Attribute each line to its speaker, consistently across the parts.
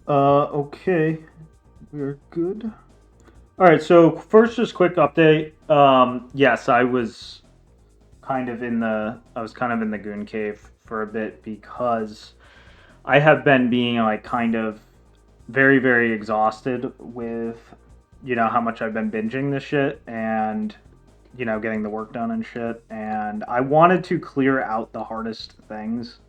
Speaker 1: Okay. We're good. All right, so first, just quick update. Yes, I was kind of in the goon cave for a bit because I have been being like kind of very, very exhausted with, how much I've been binging this shit and, getting the work done and shit. And I wanted to clear out the hardest things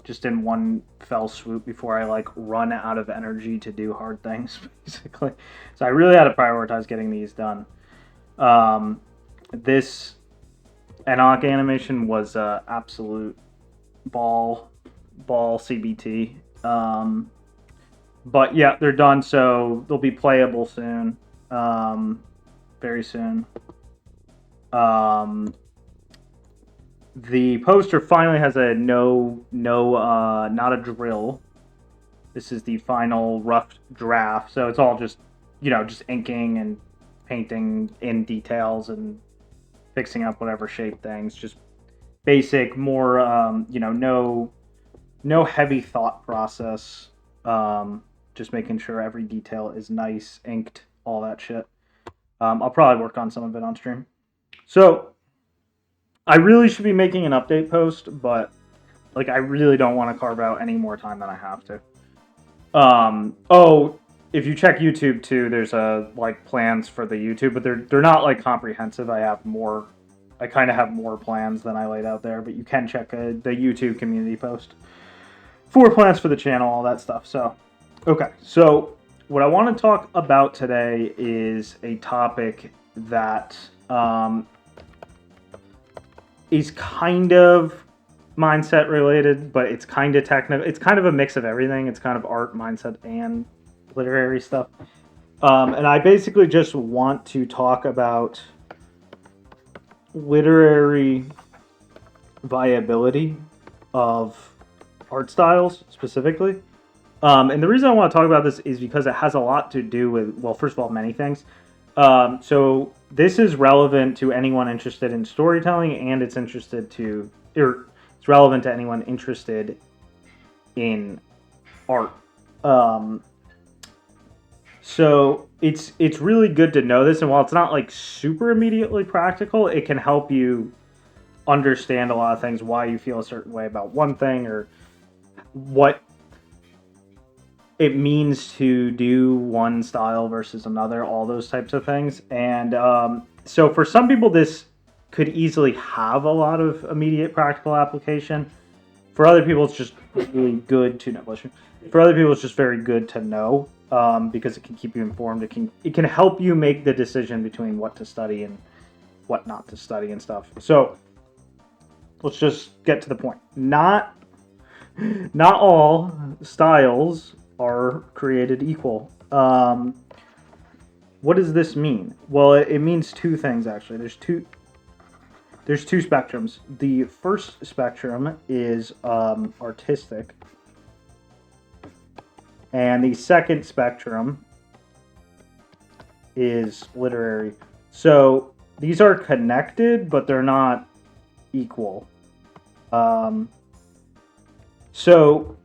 Speaker 1: just in one fell swoop before I like run out of energy to do hard things, basically. So I really had to prioritize getting these done. This Enoch animation was absolute ball CBT. But yeah, they're done, so they'll be playable soon, very soon. Um, the poster finally has a not a drill. This is the final rough draft, so it's all just just inking and painting in details and fixing up whatever shape things. Just basic, more no heavy thought process. Just making sure every detail is nice, inked, all that shit. I'll probably work on some of it on stream. So I really should be making an update post, but like I really don't want to carve out any more time than I have to. Oh, if you check YouTube too, there's like plans for the YouTube, but they're not like comprehensive. I kind of have more plans than I laid out there, but you can check the YouTube community post for plans for the channel, all that stuff. So, okay. So, what I want to talk about today is a topic that is kind of mindset related, but it's kind of technical. It's kind of a mix of everything. It's kind of art, mindset, and literary stuff. And I basically just want to talk about literary viability of art styles specifically. And the reason I want to talk about this is because it has a lot to do with, well, first of all, many things. So this is relevant to anyone interested in storytelling, and it's relevant to anyone interested in art. So it's really good to know this, and while it's not like super immediately practical, it can help you understand a lot of things, why you feel a certain way about one thing, or what it means to do one style versus another, all those types of things. And so for some people, this could easily have a lot of immediate practical application. For other people, it's just really good to know. For other people, it's just very good to know because it can keep you informed. It can help you make the decision between what to study and what not to study and stuff. So let's just get to the point. Not all styles are created equal. What does this mean? Well, it means two things actually. There's two spectrums. The first spectrum is artistic, and the second spectrum is literary. So these are connected, but they're not equal. So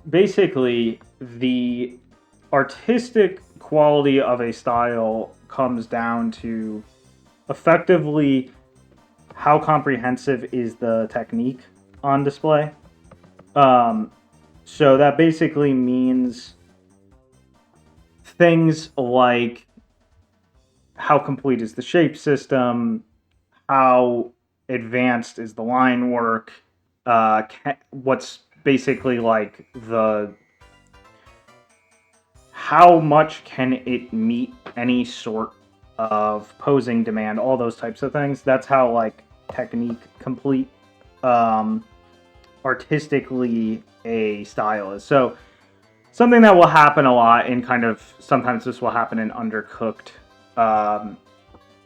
Speaker 1: basically, the artistic quality of a style comes down to effectively how comprehensive is the technique on display. So that basically means things like how complete is the shape system, how advanced is the line work, what's basically like how much can it meet any sort of posing demand, all those types of things. That's how like technique complete artistically a style is. So something that will happen a lot in sometimes this will happen in Undercooked.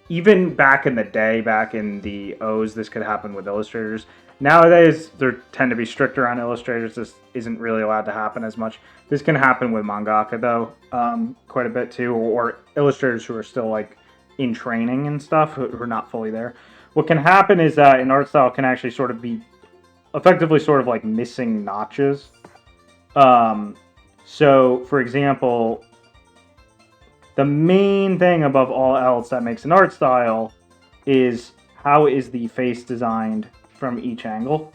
Speaker 1: Even back in the day, back in the O's, this could happen with illustrators. Nowadays, there tend to be stricter on illustrators. This isn't really allowed to happen as much. This can happen with mangaka, though, quite a bit, too, or illustrators who are still, like, in training and stuff, who are not fully there. What can happen is that an art style can actually sort of be effectively sort of like missing notches. So, for example, the main thing above all else that makes an art style is how is the face designed from each angle.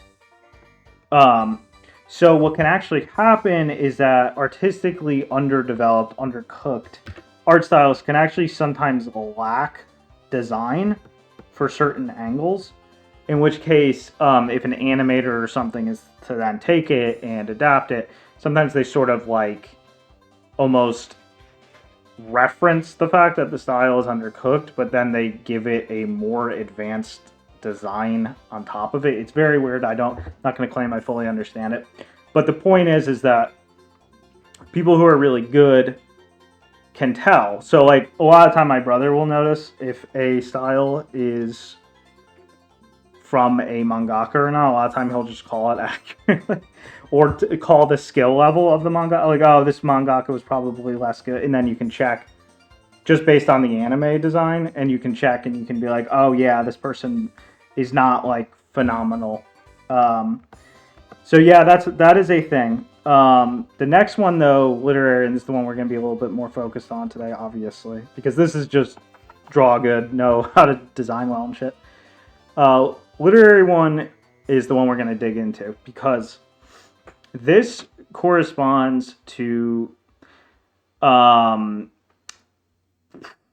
Speaker 1: So what can actually happen is that artistically underdeveloped, undercooked art styles can actually sometimes lack design for certain angles. In which case, if an animator or something is to then take it and adapt it, sometimes they sort of like almost reference the fact that the style is undercooked, but then they give it a more advanced design on top of it. It's very weird. Not going to claim I fully understand it, but the point is that people who are really good can tell. So like a lot of time, my brother will notice if a style is from a mangaka or not. A lot of time he'll just call it accurately or call the skill level of the manga. Like, oh, this mangaka was probably less good, and then you can check just based on the anime design, and you can check and you can be like, oh yeah, this person is not like phenomenal. So yeah, that is a thing. The next one though, literary, and this is the one we're going to be a little bit more focused on today, obviously, because this is just draw good, know how to design well and shit. Literary one is the one we're going to dig into because this corresponds to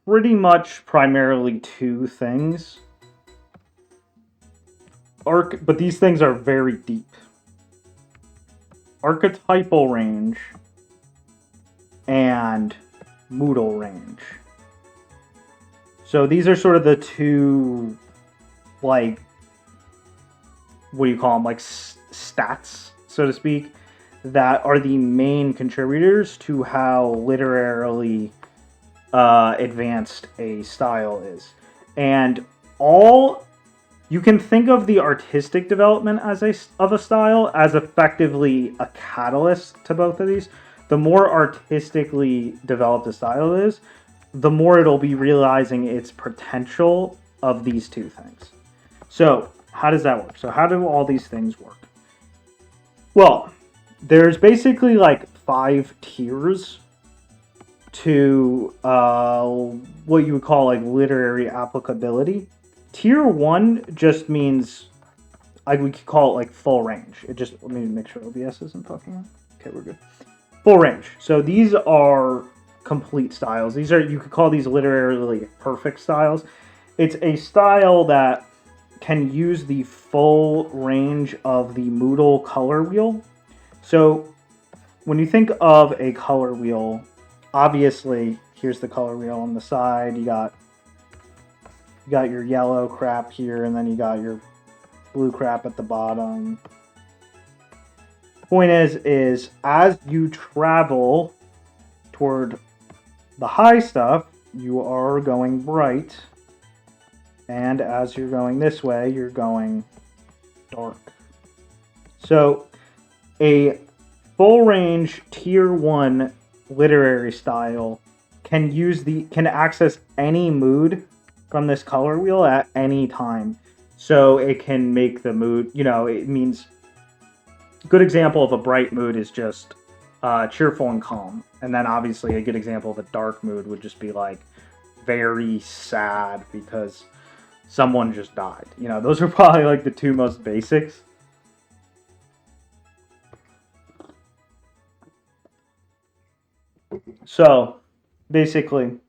Speaker 1: pretty much primarily two things. But these things are very deep. Archetypal range and modal range. So these are sort of the two, like, what do you call them, like stats, so to speak, that are the main contributors to how literarily advanced a style is. And you can think of the artistic development of a style as effectively a catalyst to both of these. The more artistically developed a style is, the more it'll be realizing its potential of these two things. So how does that work? So how do all these things work? Well, there's basically like 5 tiers to what you would call like literary applicability. Tier 1 just means we could call it like full range. Let me make sure OBS isn't fucking up. Okay, we're good. Full range. So these are complete styles. You could call these literarily perfect styles. It's a style that can use the full range of the modal color wheel. So when you think of a color wheel, obviously here's the color wheel on the side. You got your yellow crap here, and then you got your blue crap at the bottom. Point is as you travel toward the high stuff, you are going bright, and as you're going this way, you're going dark. So a full range tier 1 literary style can access any mood from this color wheel at any time. So it can make the mood, it means, good example of a bright mood is just cheerful and calm. And then obviously a good example of a dark mood would just be like very sad because someone just died. Those are probably like the two most basics. So basically,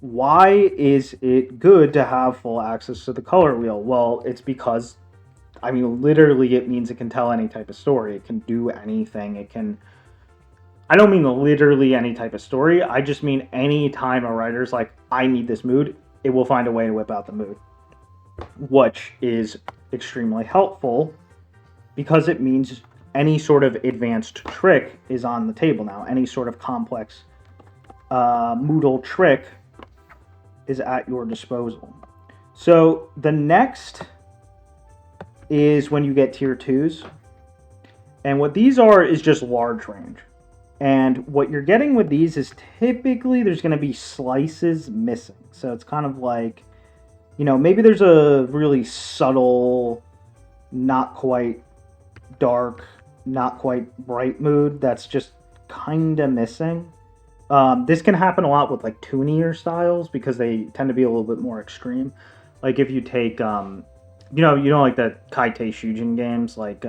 Speaker 1: why is it good to have full access to the color wheel? Well, it's because, literally it means it can tell any type of story. It can do anything. I don't mean literally any type of story. I just mean any time a writer's like, I need this mood, it will find a way to whip out the mood. Which is extremely helpful because it means any sort of advanced trick is on the table now. Any sort of complex modal trick is at your disposal. So the next is when you get tier 2s. And what these are is just large range. And what you're getting with these is typically there's going to be slices missing. So it's kind of like, maybe there's a really subtle, not quite dark not quite bright mood that's just kind of missing. This can happen a lot with like toonier styles because they tend to be a little bit more extreme. Like if you take, like the Kaite Shujin games, like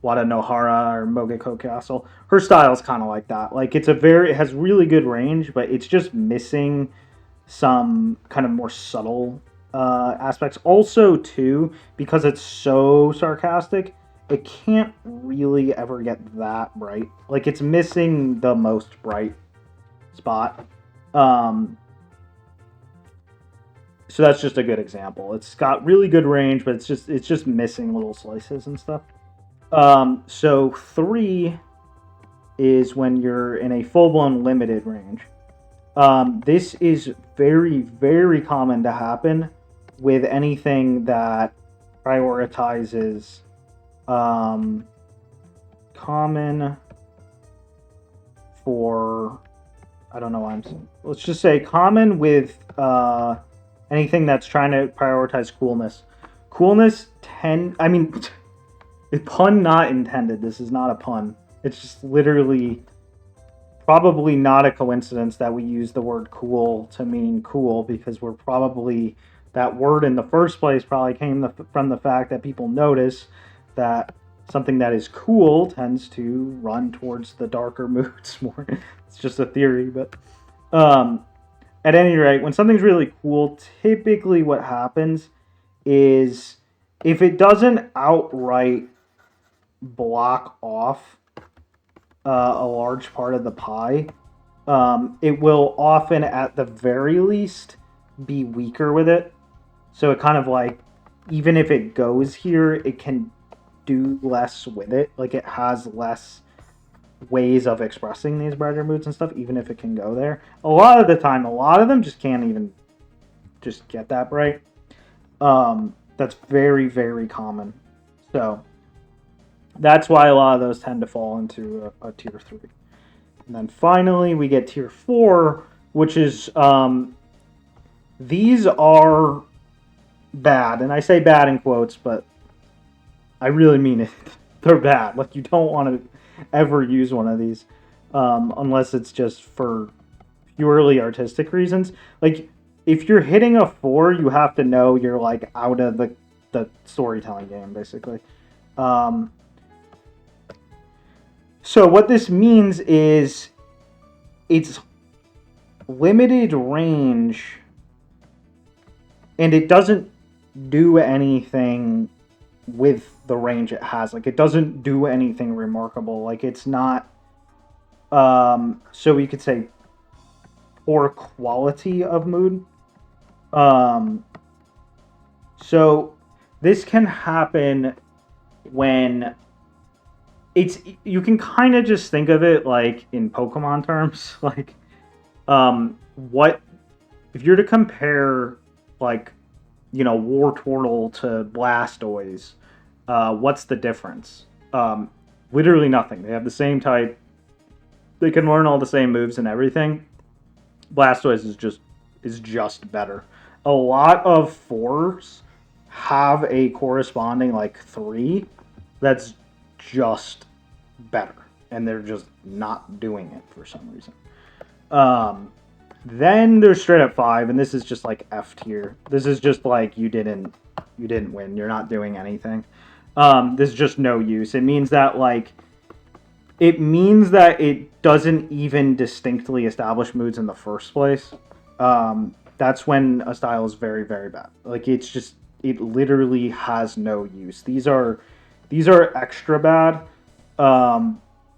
Speaker 1: Wada Nohara or Mogeko Castle. Her style's kind of like that. Like it has really good range, but it's just missing some kind of more subtle aspects. Also, too, because it's so sarcastic, it can't really ever get that bright. Like it's missing the most bright spot. Um, so that's just a good example. It's got really good range, but it's just missing little slices and stuff. So 3 is when you're in a full blown limited range. This is very, very common to happen with anything that prioritizes common for, I don't know why I'm saying, let's just say common with anything that's trying to prioritize coolness. I mean, a pun not intended. This is not a pun. It's just literally probably not a coincidence that we use the word cool to mean cool, because we're probably, that word in the first place probably came from the fact that people notice that something that is cool tends to run towards the darker moods more. It's just a theory, but at any rate, when something's really cool, typically what happens is if it doesn't outright block off a large part of the pie, it will often, at the very least, be weaker with it. So it kind of like, even if it goes here, it can do less with it. Like it has less ways of expressing these brighter moods and stuff, even if it can go there. A lot of the time, a lot of them just can't even just get that bright. That's very, very common. So that's why a lot of those tend to fall into a tier 3. And then finally, we get tier 4, which is these are bad. And I say bad in quotes, but I really mean it. They're bad. Like, you don't want to ever use one of these unless it's just for purely artistic reasons. Like, if you're hitting a 4, you have to know you're, like, out of the storytelling game, basically. So what this means is it's limited range and it doesn't do anything with the range it has. Like, it doesn't do anything remarkable. Like, it's not, so we could say poor quality of mood. So this can happen when you can kind of just think of it like in Pokemon terms. Like, what if you're to compare, like, Wartortle to Blastoise, what's the difference? Literally nothing. They have the same type. They can learn all the same moves and everything. Blastoise is just better. A lot of 4s have a corresponding, like, 3 that's just better, and they're just not doing it for some reason. Then there's straight up 5, and this is just like F tier. This is just like you didn't win. You're not doing anything. This is just no use. It means that it doesn't even distinctly establish moods in the first place. That's when a style is very, very bad. Like, it literally has no use. These are extra bad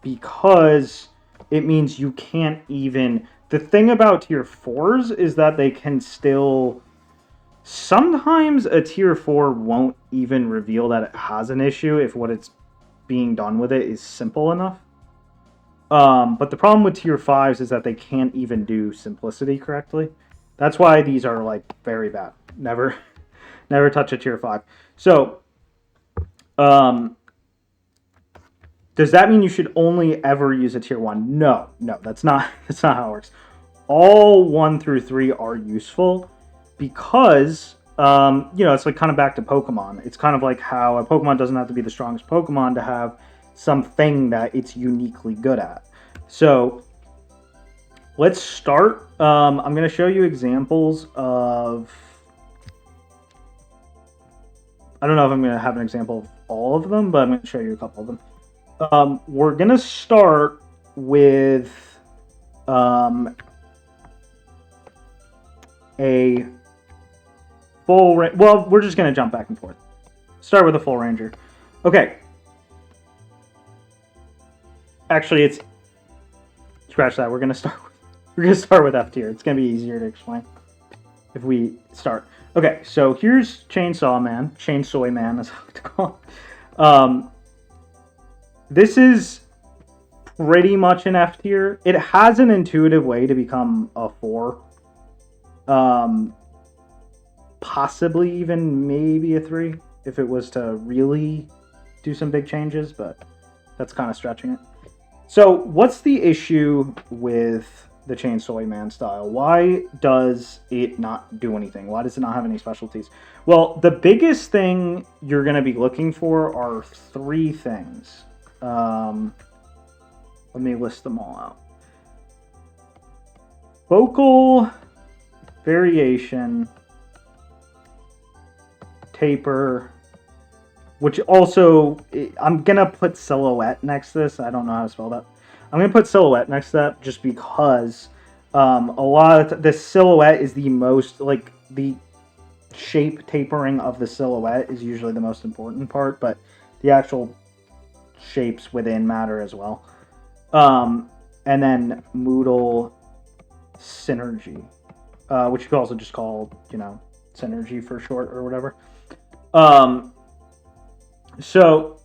Speaker 1: because it means you can't even. The thing about tier 4s is that they can still. Sometimes a tier 4 won't even reveal that it has an issue if what it's being done with it is simple enough. But the problem with tier 5s is that they can't even do simplicity correctly. That's why these are, like, very bad. Never touch a tier 5. So, does that mean you should only ever use a tier 1? No, that's not how it works. All 1 through 3 are useful because, it's like kind of back to Pokemon. It's kind of like how a Pokemon doesn't have to be the strongest Pokemon to have something that it's uniquely good at. So let's start. I'm going to show you examples of. I don't know if I'm going to have an example of all of them, but I'm going to show you a couple of them. We're going to start with a full. Well, we're just going to jump back and forth. Start with a full ranger. Okay. Actually, it's scratch that. We're going to start with F tier. It's going to be easier to explain if we start. Okay, so here's Chainsaw Man, as I like to call it. This is pretty much an F tier. It has an intuitive way to become a 4. Possibly even maybe a 3 if it was to really do some big changes, but that's kind of stretching it. So what's the issue with the Chainsaw Man style? Why does it not do anything? Why does it not have any specialties? Well, the biggest thing you're going to be looking for are 3 things. Let me list them all out. Focal variation, taper, which also, I'm going to put silhouette next to this. I don't know how to spell that. I'm going to put silhouette next to that just because a lot of the silhouette is the most, like, the shape tapering of the silhouette is usually the most important part, but the actual shapes within matter as well. And then Moodle synergy, which you could also just call, synergy for short or whatever. So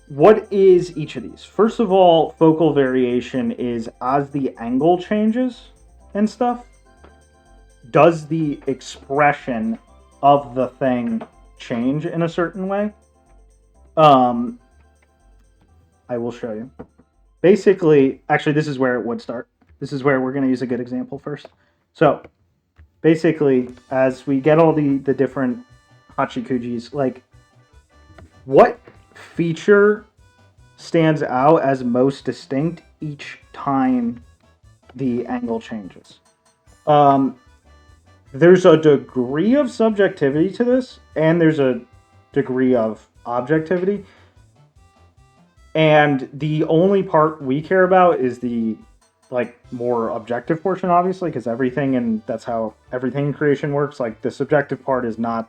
Speaker 1: what is each of these? First of all, focal variation is as the angle changes and stuff, does the expression of the thing change in a certain way? I will show you. Basically, actually, this is where it would start. This is where we're going to use a good example first. So, basically, as we get all the different Hachikujis, like, what feature stands out as most distinct each time the angle changes? There's a degree of subjectivity to this, and there's a degree of objectivity. And the only part we care about is the more objective portion, obviously, because everything, and that's how everything in creation works. Like, the subjective part is not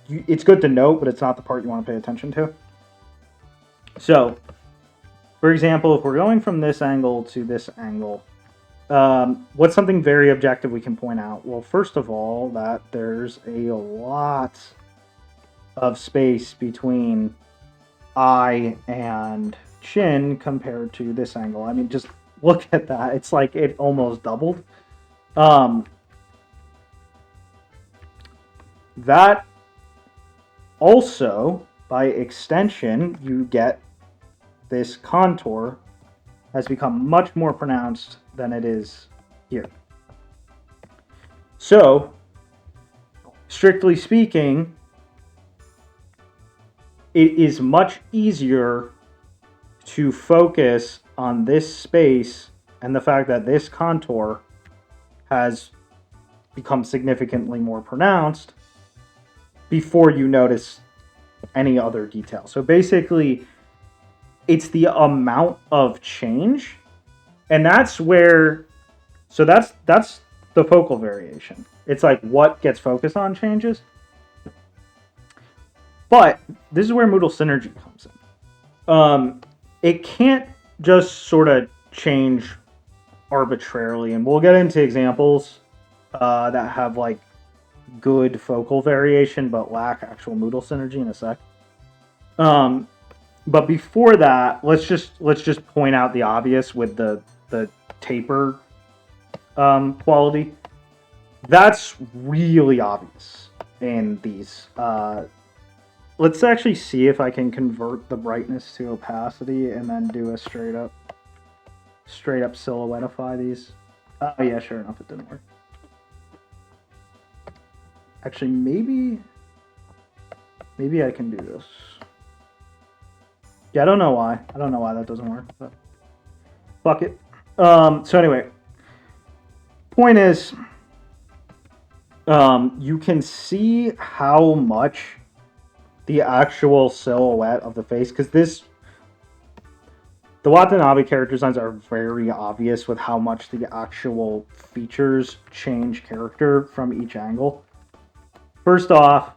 Speaker 1: it's good to note, but it's not the part you want to pay attention to. So, for example, if we're going from this angle to this angle, what's something very objective we can point out? Well, first of all, that there's a lot of space between eye and chin compared to this angle. I mean, just look at that. It's like it almost doubled. That also, by extension, you get this contour has become much more pronounced than it is here. So, strictly speaking, it is much easier to focus on this space and the fact that this contour has become significantly more pronounced before you notice any other detail. So basically, it's the amount of change, and that's where, so that's the focal variation. It's like what gets focused on changes. But this is where Moodle synergy comes in. It can't just sort of change arbitrarily, and we'll get into examples that have like good focal variation but lack actual Moodle synergy in a sec. But before that, let's just point out the obvious with the taper quality. That's really obvious in these. Let's actually see if I can convert the brightness to opacity and then do a straight up silhouettify these. Oh yeah, sure enough, it didn't work. Actually, maybe I can do this. Yeah, I don't know why. I don't know why that doesn't work, but fuck it. So anyway, point is, you can see how much the actual silhouette of the face, because the Watanabe character designs are very obvious with how much the actual features change character from each angle. First off,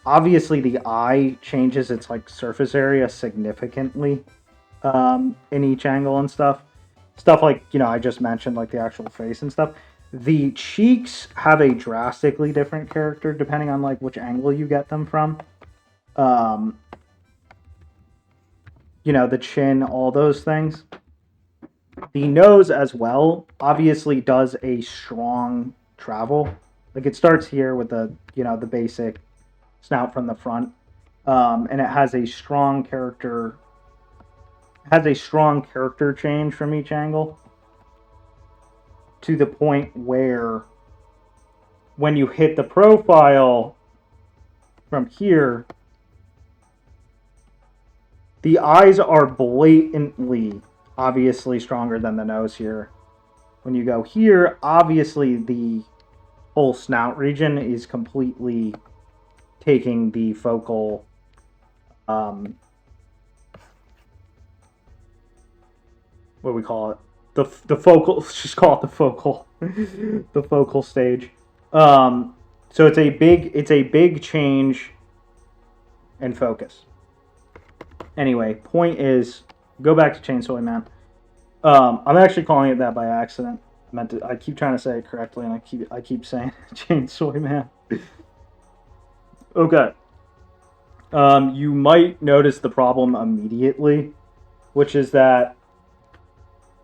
Speaker 1: obviously the eye changes its like surface area significantly in each angle and stuff. Stuff like, I just mentioned, like the actual face and stuff. The cheeks have a drastically different character depending on like which angle you get them from. Um, the chin, all those things. The nose as well obviously does a strong travel. Like it starts here with the basic snout from the front, and it has a strong character change from each angle to the point where when you hit the profile from here, the eyes are blatantly obviously stronger than the nose here. When you go here, obviously the whole snout region is completely taking the focal what do we call it? The focal, let's just call it the focal the focal stage. So it's a big change in focus. Anyway, point is, go back to Chainsaw Man. I'm actually calling it that by accident. I keep trying to say it correctly, and I keep saying Chainsaw Man. Okay. You might notice the problem immediately, which is that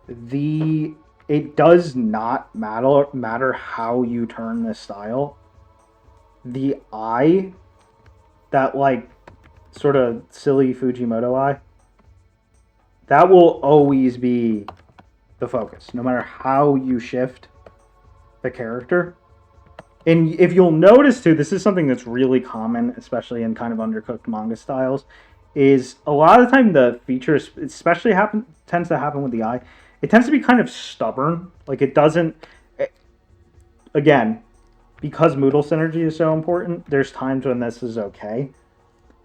Speaker 1: it does not matter how you turn this style. The eye, that like sort of silly Fujimoto eye, that will always be the focus, no matter how you shift the character. And if you'll notice too, this is something that's really common, especially in kind of undercooked manga styles, is a lot of the time the features, especially tends to happen with the eye, it tends to be kind of stubborn. Like it doesn't, again, because Moodle synergy is so important, there's times when this is okay.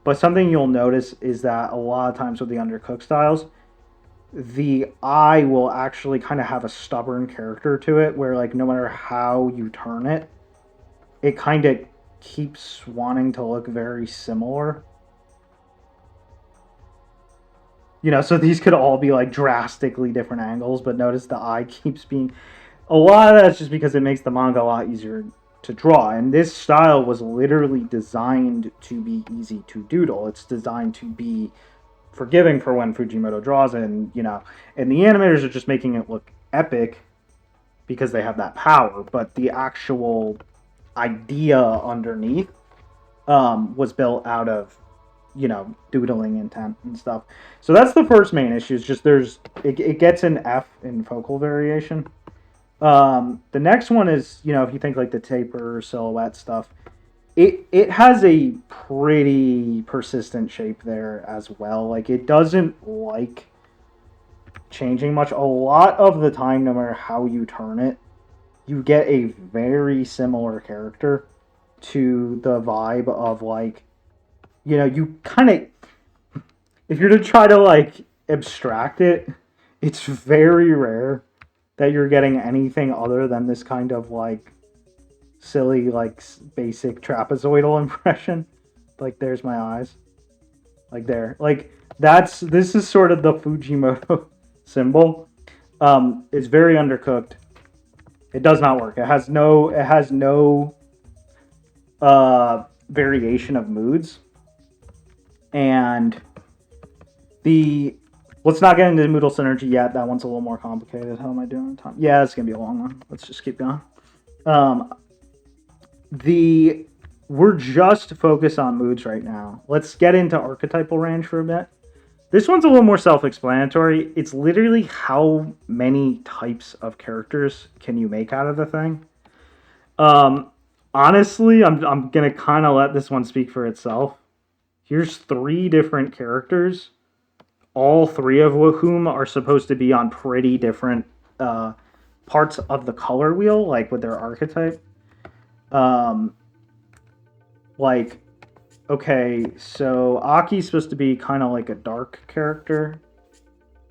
Speaker 1: But something you'll notice is that a lot of times with the undercooked styles, the eye will actually kind of have a stubborn character to it, where like no matter how you turn it, it kind of keeps wanting to look very similar. So these could all be like drastically different angles, but notice the eye keeps being... A lot of that's just because it makes the manga a lot easier to draw. And this style was literally designed to be easy to doodle. It's designed to be forgiving for when Fujimoto draws it, and the animators are just making it look epic because they have that power, but the actual idea underneath was built out of doodling intent and stuff. So that's the first main issue. Is just it gets an F in focal variation. The next one is, if you think like the taper silhouette stuff, it has a pretty persistent shape there as well. Like it doesn't like changing much. A lot of the time, no matter how you turn it, you get a very similar character to the vibe of like, you kind of, if you're to try to like abstract it, it's very rare that you're getting anything other than this kind of like silly, like basic trapezoidal impression. Like there's my eyes. Like there. Like this is sort of the Fujimoto symbol. It's very undercooked. It does not work. It has no variation of moods. And let's not get into Moodle synergy yet. That one's a little more complicated. How am I doing on time? Yeah, it's gonna be a long one. Let's just keep going. We're just focused on moods right now. Let's get into archetypal range for a bit. This one's a little more self-explanatory. It's literally how many types of characters can you make out of the thing. Honestly, I'm gonna kind of let this one speak for itself. Here's 3 different characters, all three of whom are supposed to be on pretty different parts of the color wheel, like with their archetype. Um, like, okay, so Aki's supposed to be kind of like a dark character.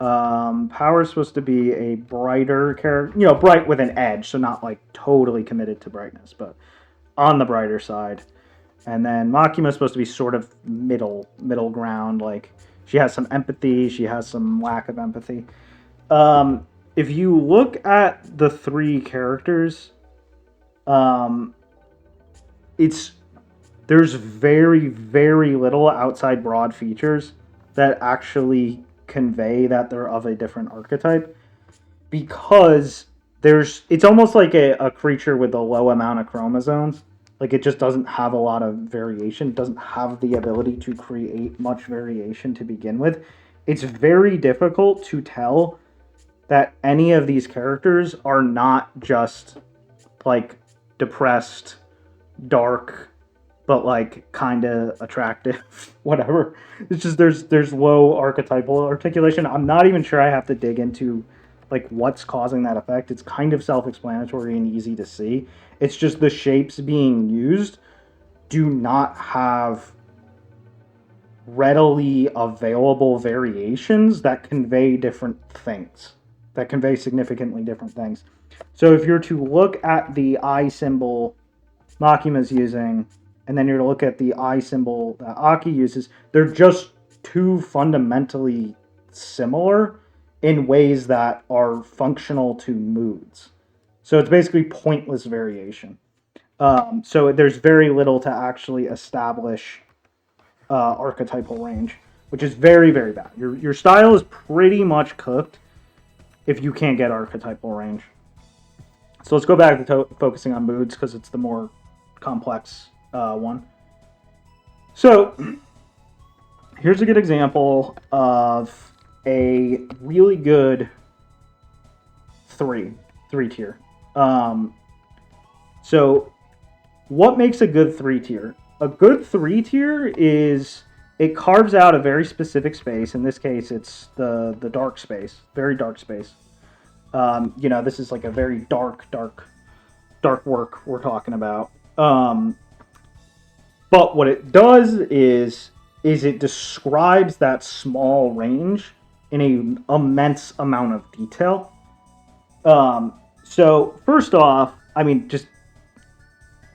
Speaker 1: Power's supposed to be a brighter character, bright with an edge, so not like totally committed to brightness, but on the brighter side. And then Makima's supposed to be sort of middle ground, like she has some empathy, she has some lack of empathy. If you look at the three characters, it's there's very, very little outside broad features that actually convey that they're of a different archetype, because it's almost like a creature with a low amount of chromosomes. Like, it just doesn't have a lot of variation, doesn't have the ability to create much variation to begin with. It's very difficult to tell that any of these characters are not just like depressed, dark, but like kind of attractive, whatever. It's just there's low archetypal articulation. I'm not even sure I have to dig into like what's causing that effect. It's kind of self-explanatory and easy to see. It's just the shapes being used do not have readily available variations that convey different things, that convey significantly different things. So if you're to look at the eye symbol Makima's using, and then you're to look at the eye symbol that Aki uses, they're just too fundamentally similar in ways that are functional to moods. So it's basically pointless variation. So there's very little to actually establish archetypal range, which is very, very bad. Your style is pretty much cooked if you can't get archetypal range. So let's go back to focusing on moods, because it's the more complex one. So here's a good example of a really good three tier. So what makes a good 3 tier? A good 3 tier is it carves out a very specific space. In this case, it's the dark space, very dark space. This is like a very dark work we're talking about. But what it does is it describes that small range in an immense amount of detail. So first off, I mean, just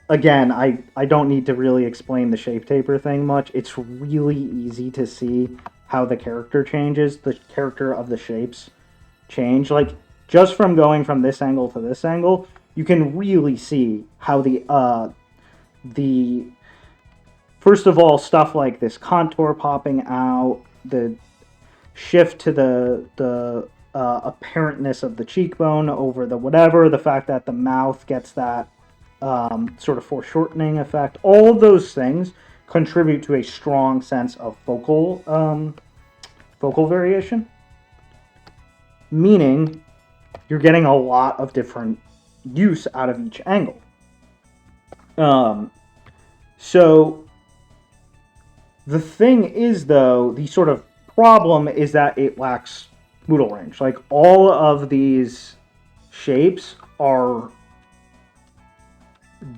Speaker 1: again, I don't need to really explain the shape taper thing much. It's really easy to see how the character changes, the character of the shapes change. Like, just from going from this angle to this angle, you can really see how the first of all, stuff like this contour popping out, the shift to the apparentness of the cheekbone over the whatever, the fact that the mouth gets that sort of foreshortening effect, all of those things contribute to a strong sense of focal variation, meaning you're getting a lot of different use out of each angle. So the thing is, though, the sort of problem is that it lacks modal range. Like, all of these shapes are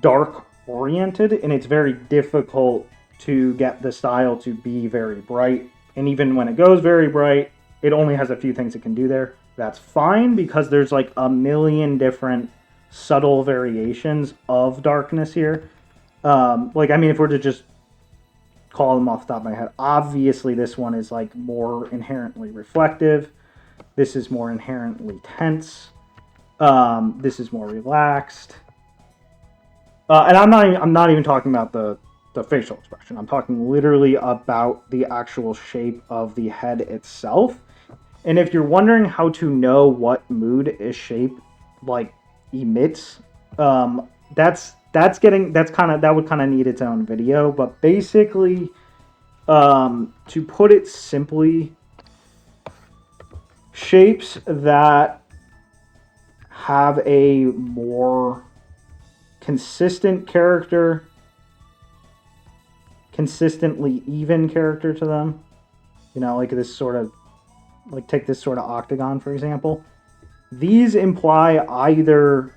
Speaker 1: dark oriented, and it's very difficult to get the style to be very bright. And even when it goes very bright, it only has a few things it can do there. That's fine, because there's like a million different subtle variations of darkness here. If we're to just call them off the top of my head, obviously this one is like more inherently reflective. This is more inherently tense. This is more relaxed. And I'm not even talking about the facial expression. I'm talking literally about the actual shape of the head itself. And if you're wondering how to know what mood a shape like emits, that would kind of need its own video. But basically, to put it simply, shapes that have a more consistent character, consistently even character to them, like this sort of like take this sort of octagon, for example. These imply either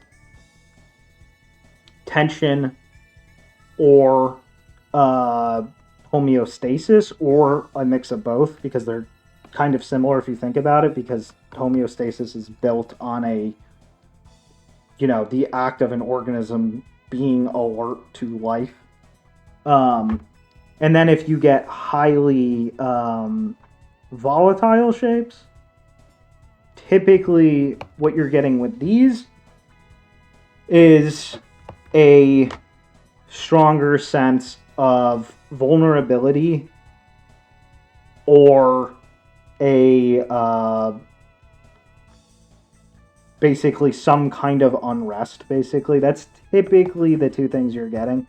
Speaker 1: tension or homeostasis, or a mix of both, because they're kind of similar if you think about it, because homeostasis is built on the act of an organism being alert to life. And then if you get highly volatile shapes, typically what you're getting with these is a stronger sense of vulnerability, or a basically some kind of unrest. Basically, that's typically the two things you're getting.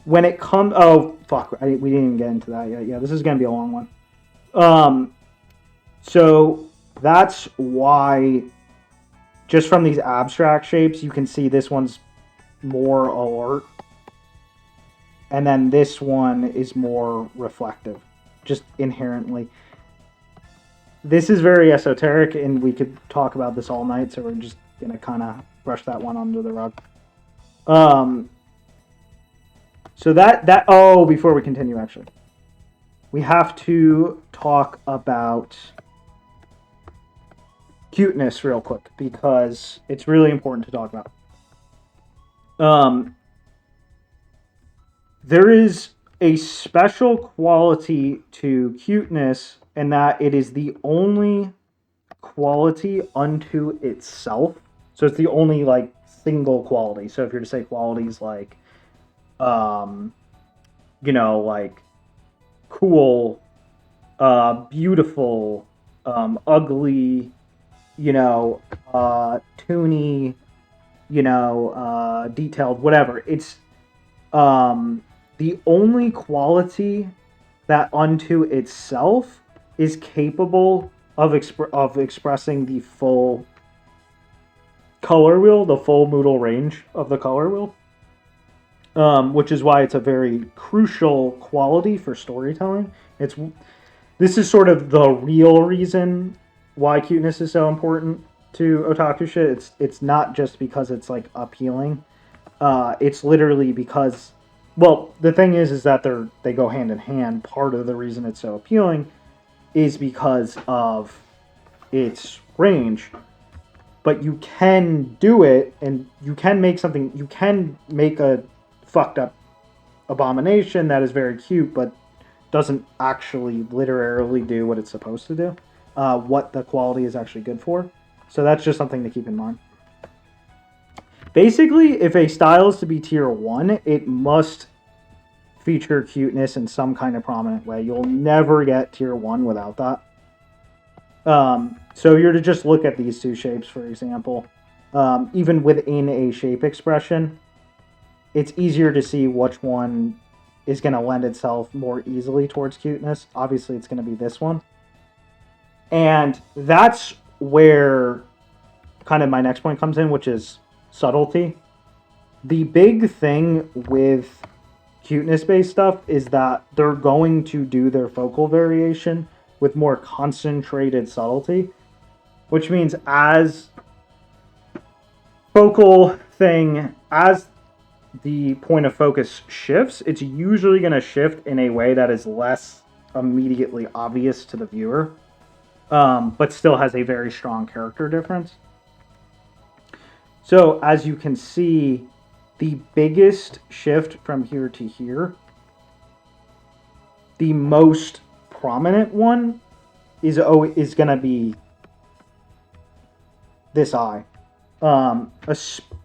Speaker 1: When it comes, oh fuck, we didn't even get into that yet. Yeah, this is gonna be a long one. So that's why, just from these abstract shapes, you can see this one's more alert, and then this one is more reflective, just inherently. This is very esoteric, and we could talk about this all night, so we're just gonna kind of brush that one under the rug. So before we continue, actually, we have to talk about cuteness real quick, because it's really important to talk about. There is a special quality to cuteness, in that it is the only quality unto itself. So it's the only like single quality. So if you're to say qualities like, like cool, beautiful, ugly, toony, detailed, whatever. It's the only quality that unto itself is capable of expressing the full color wheel, the full modal range of the color wheel, which is why it's a very crucial quality for storytelling. This is sort of the real reason why cuteness is so important to otaku shit. It's not just because it's like appealing. It's literally because, well, the thing is that they go hand in hand. Part of the reason it's so appealing is because of its range. But you can do it, and you can make a fucked up abomination that is very cute, but doesn't actually literarily do what it's supposed to do, what the quality is actually good for. So that's just something to keep in mind. Basically, if a style is to be tier 1, it must feature cuteness in some kind of prominent way. You'll never get tier 1 without that. So you're to just look at these two shapes, for example. Even within a shape expression, it's easier to see which one is going to lend itself more easily towards cuteness. Obviously, it's going to be this one. And that's where kind of my next point comes in, which is subtlety. The big thing with cuteness-based stuff is that they're going to do their focal variation with more concentrated subtlety, which means as the point of focus shifts, it's usually going to shift in a way that is less immediately obvious to the viewer, but still has a very strong character difference. So as you can see, the biggest shift from here to here, the most prominent one is going to be this eye.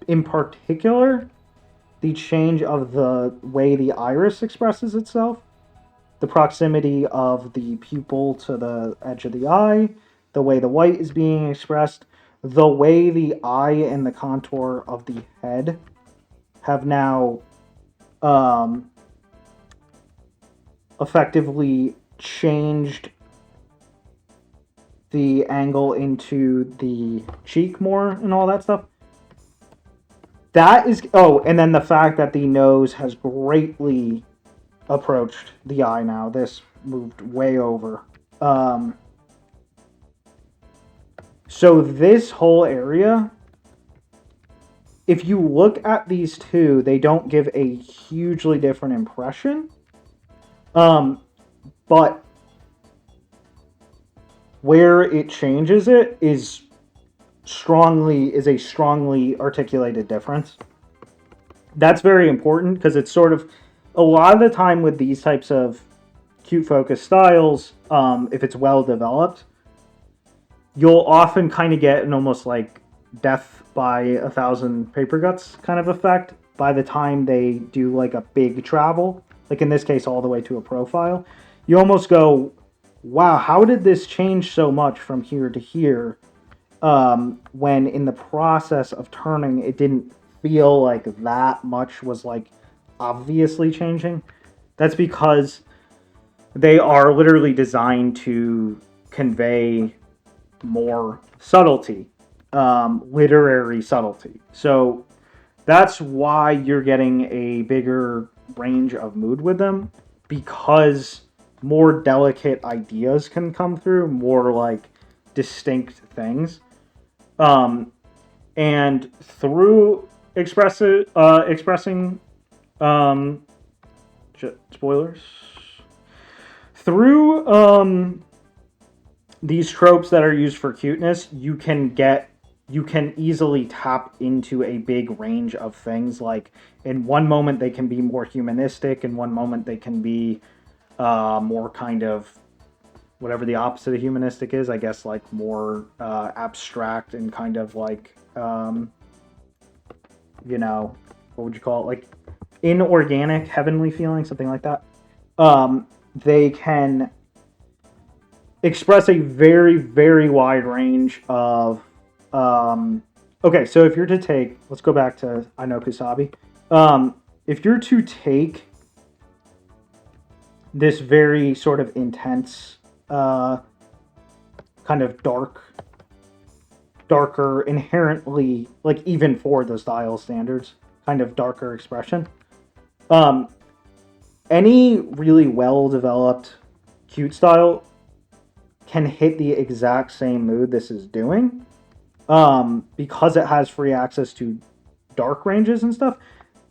Speaker 1: In particular, the change of the way the iris expresses itself, the proximity of the pupil to the edge of the eye, the way the white is being expressed, the way the eye and the contour of the head have now effectively changed the angle into the cheek more and all that stuff. That is... Oh, and then the fact that the nose has greatly approached the eye now. This moved way over. So this whole area, if you look at these two, they don't give a hugely different impression. But where it changes it is a strongly articulated difference. That's very important because it's sort of a lot of the time with these types of cute focus styles, if it's well developed, you'll often kind of get an almost like death by a thousand paper cuts kind of effect by the time they do like a big travel, like in this case, all the way to a profile. You almost go, wow, how did this change so much from here to here? When in the process of turning, it didn't feel like that much was like obviously changing. That's because they are literally designed to convey more subtlety, literary subtlety. So that's why you're getting a bigger range of mood with them, because more delicate ideas can come through, more like distinct things. Um, and through expressing um, spoilers through these tropes that are used for cuteness, you can easily tap into a big range of things. Like in one moment they can be more humanistic, in one moment they can be more kind of whatever the opposite of humanistic is, I guess, like more abstract and kind of like what would you call it, like inorganic, heavenly feeling, something like that. They can express a very, very wide range of. Okay, so if you're to take, let's go back to I Know Kusabi. If you're to take this very sort of intense, kind of darker, inherently, like even for the style standards, kind of darker expression. Um, any really well developed cute style can hit the exact same mood this is doing, because it has free access to dark ranges and stuff.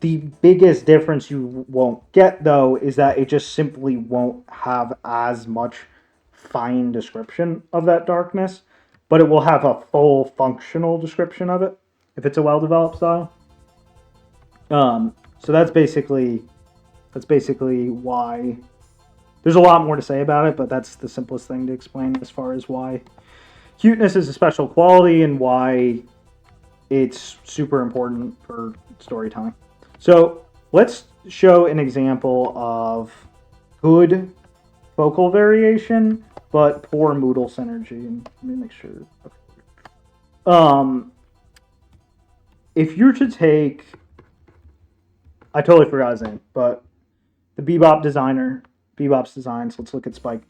Speaker 1: The biggest difference you won't get, though, is that it just simply won't have as much fine description of that darkness, but it will have a full functional description of it if it's a well developed style. So that's basically why. There's a lot more to say about it, but that's the simplest thing to explain as far as why cuteness is a special quality and why it's super important for storytelling. So let's show an example of good focal variation, but poor modal synergy. And let me make sure. If you're to take, I totally forgot his name, but the Bebop's designs. Let's look at Spike.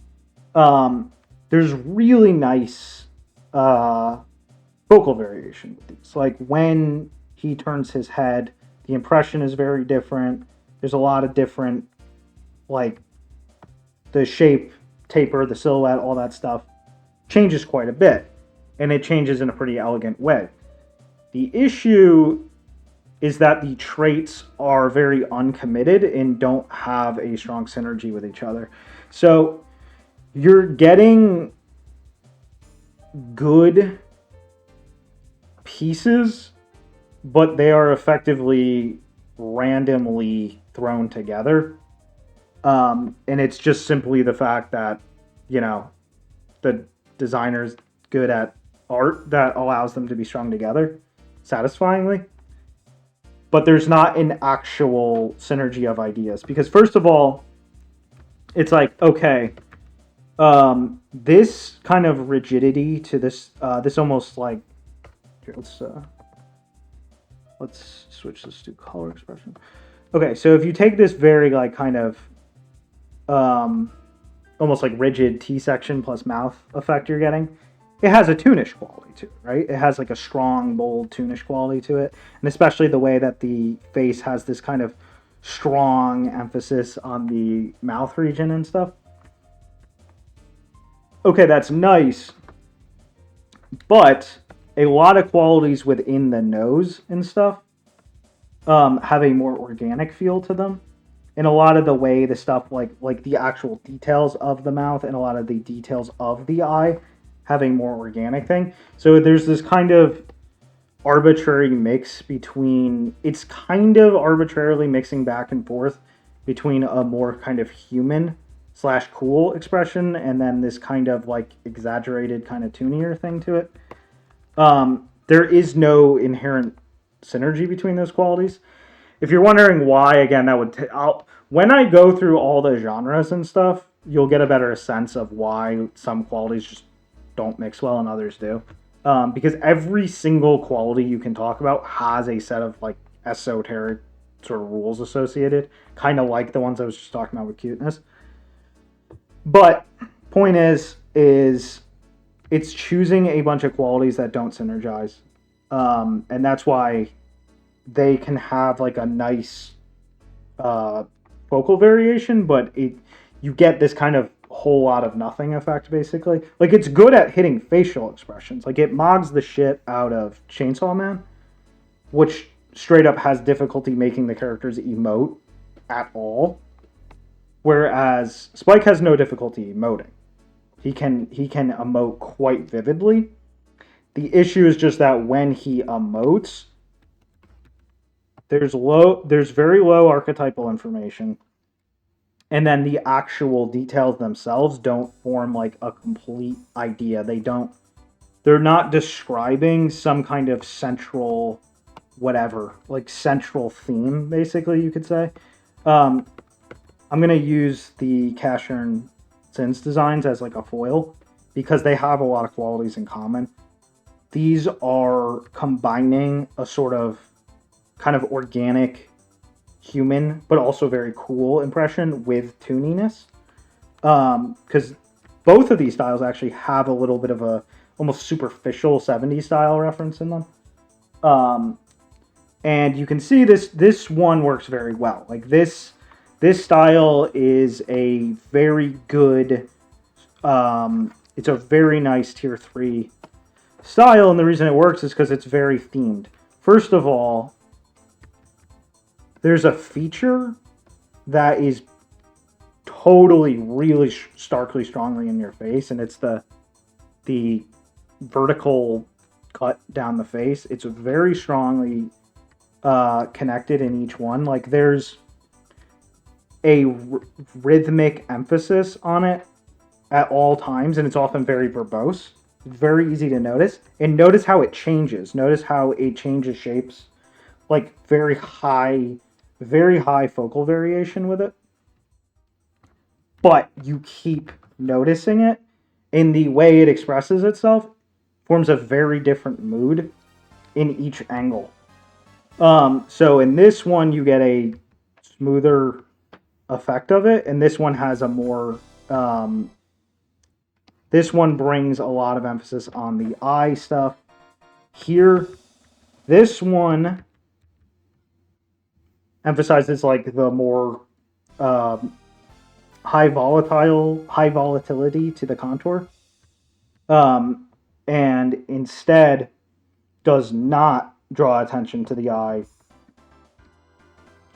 Speaker 1: There's really nice focal variation with these. Like when he turns his head, the impression is very different. There's a lot of different, like the shape, taper, the silhouette, all that stuff changes quite a bit, and it changes in a pretty elegant way. The issue is that the traits are very uncommitted and don't have a strong synergy with each other. So you're getting good pieces, but they are effectively randomly thrown together. And it's just simply the fact that, the designer's good at art that allows them to be strung together satisfyingly. But there's not an actual synergy of ideas. Because, first of all, it's like, okay, this kind of rigidity to this almost like, here, let's switch this to color expression. Okay, so if you take this very like kind of almost like rigid T-section plus mouth effect you're getting, it has a toonish quality to it, right? It has like a strong, bold toonish quality to it, and especially the way that the face has this kind of strong emphasis on the mouth region and stuff. Okay, that's nice, But a lot of qualities within the nose and stuff have a more organic feel to them. And a lot of the way the stuff like the actual details of the mouth and a lot of the details of the eye have a more organic thing. So there's this kind of arbitrary mix between, it's kind of arbitrarily mixing back and forth between a more kind of human slash cool expression and then this kind of like exaggerated kind of toonier thing to it. There is no inherent synergy between those qualities. If you're wondering why, again, that would when I go through all the genres and stuff, you'll get a better sense of why some qualities just don't mix well and others do. Because every single quality you can talk about has a set of like esoteric sort of rules associated, kind of like the ones I was just talking about with cuteness. But point is it's choosing a bunch of qualities that don't synergize, and that's why they can have like a nice focal variation, but you get this kind of whole lot of nothing effect basically. Like it's good at hitting facial expressions. Like it mogs the shit out of Chainsaw Man, which straight up has difficulty making the characters emote at all. Whereas Spike has no difficulty emoting. He can emote quite vividly. The issue is just that when he emotes, there's very low archetypal information, and then the actual details themselves don't form like a complete idea. They're not describing some kind of central whatever, like central theme basically you could say. I'm going to use the Casher and Sins designs as like a foil because they have a lot of qualities in common. These are combining a sort of kind of organic human but also very cool impression with tooniness, because both of these styles actually have a little bit of a almost superficial 70s style reference in them, and you can see this one works very well. Like this style is a very good, it's a very nice tier 3 style, and the reason it works is because it's very themed. First of all, there's a feature that is totally, really starkly, strongly in your face, and it's the vertical cut down the face. It's very strongly connected in each one. Like there's a rhythmic emphasis on it at all times, and it's often very verbose. It's very easy to notice, and notice how it changes. Notice how it changes shapes, like very high focal variation with it. But you keep noticing it, and the way it expresses itself forms a very different mood in each angle. So in this one, you get a smoother effect of it, and this one has a more this one brings a lot of emphasis on the eye stuff. Here, this one emphasizes like the more high volatility to the contour, and instead does not draw attention to the eye,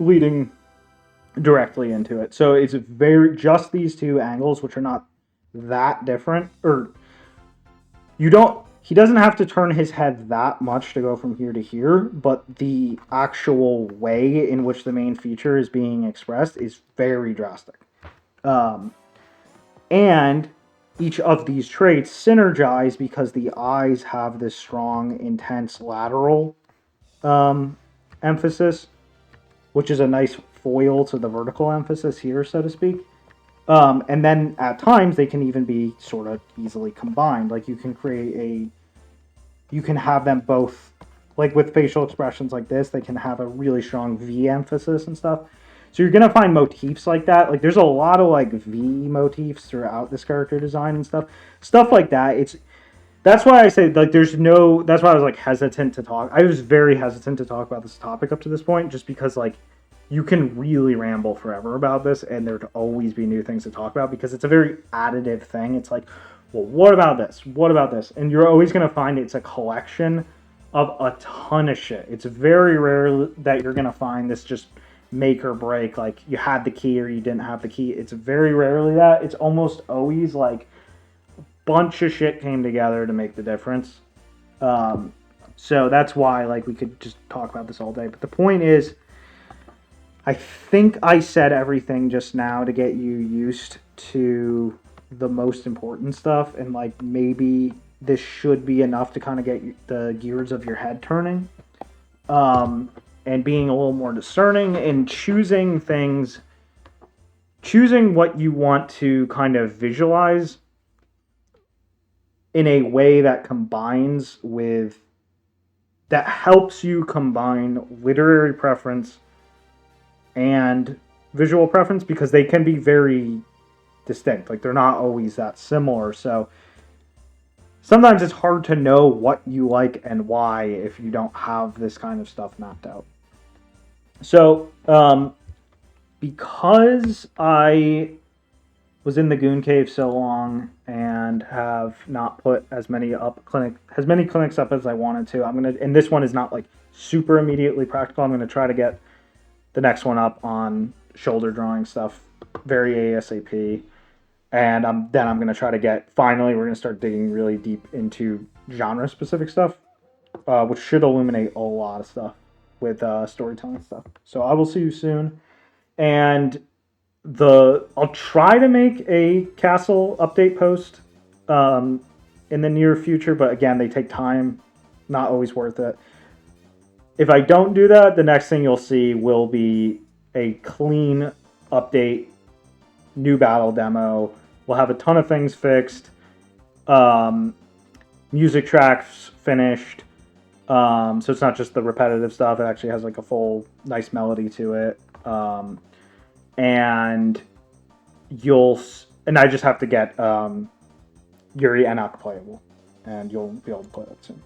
Speaker 1: leading directly into it. So it's very just these two angles, which are not that different, or he doesn't have to turn his head that much to go from here to here, but the actual way in which the main feature is being expressed is very drastic. And each of these traits synergize because the eyes have this strong, intense lateral emphasis, which is a nice foil to the vertical emphasis here, so to speak. And then at times they can even be sort of easily combined. Like you can have them both, like with facial expressions like this, they can have a really strong V emphasis and stuff. So you're gonna find motifs like that. Like there's a lot of like V motifs throughout this character design and stuff like that. That's why I say like that's why I was like hesitant to talk. I was very hesitant to talk about this topic up to this point, just because like you can really ramble forever about this, and there'd always be new things to talk about because it's a very additive thing. It's like, well, what about this? What about this? And you're always going to find it's a collection of a ton of shit. It's very rare that you're going to find this just make or break, like you had the key or you didn't have the key. It's very rarely that. It's almost always like a bunch of shit came together to make the difference. So that's why, like, we could just talk about this all day. But the point is, I think I said everything just now to get you used to the most important stuff, and like maybe this should be enough to kind of get the gears of your head turning, and being a little more discerning and choosing what you want to kind of visualize in a way that helps you combine literary preference and visual preference, because they can be very distinct. Like, they're not always that similar. So sometimes it's hard to know what you like and why if you don't have this kind of stuff mapped out. So, because I was in the Goon Cave so long and have not put as many clinics up as I wanted to, and this one is not like super immediately practical. I'm gonna try to get the next one up on shoulder drawing stuff very ASAP. And then I'm going to try to finally, we're going to start digging really deep into genre-specific stuff, which should illuminate a lot of stuff with storytelling stuff. So I will see you soon. And I'll try to make a castle update post in the near future, but again, they take time, not always worth it. If I don't do that, the next thing you'll see will be a clean update, new battle demo. We'll have a ton of things fixed, music tracks finished, so it's not just the repetitive stuff. It actually has like a full nice melody to it, and I just have to get Yuri Enoch playable, and you'll be able to play that soon.